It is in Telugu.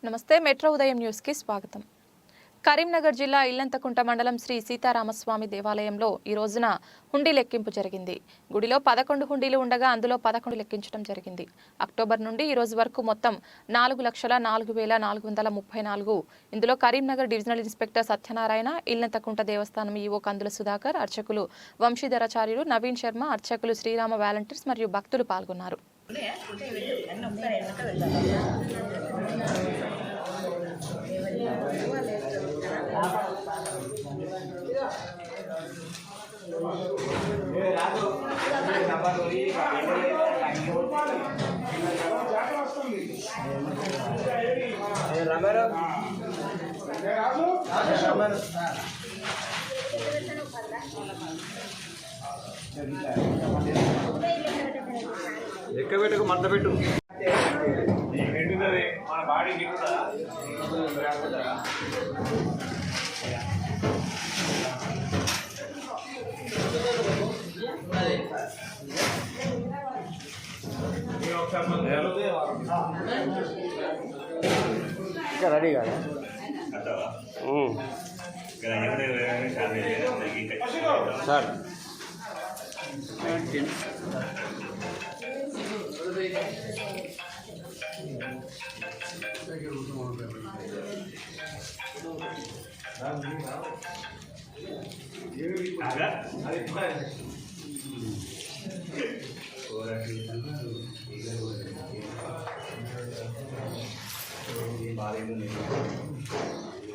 నమస్తే మెట్రో ఉదయం న్యూస్ కి స్వాగతం. కరీంనగర్ జిల్లా ఇల్లంతకుంట మండలం శ్రీ సీతారామస్వామి దేవాలయంలో ఈ రోజున హుండీ లెక్కింపు జరిగింది. గుడిలో 11 హుండీలు ఉండగా అందులో 11 లెక్కించడం జరిగింది. అక్టోబర్ నుండి ఈ రోజు వరకు మొత్తం 4,04,434. ఇందులో కరీంనగర్ డివిజనల్ ఇన్స్పెక్టర్ సత్యనారాయణ, ఇల్లంతకుంట దేవస్థానం ఈవో కందుల సుధాకర్, అర్చకులు వంశీధరాచార్యులు, నవీన్ శర్మ, అర్చకులు శ్రీరామ వాలంటీర్స్ మరియు భక్తులు పాల్గొన్నారు. ఎక్కబెట్టుకు మడత పెట్టు మన బాడీ ఇంకా రెడీ కాదా సార్ బాగా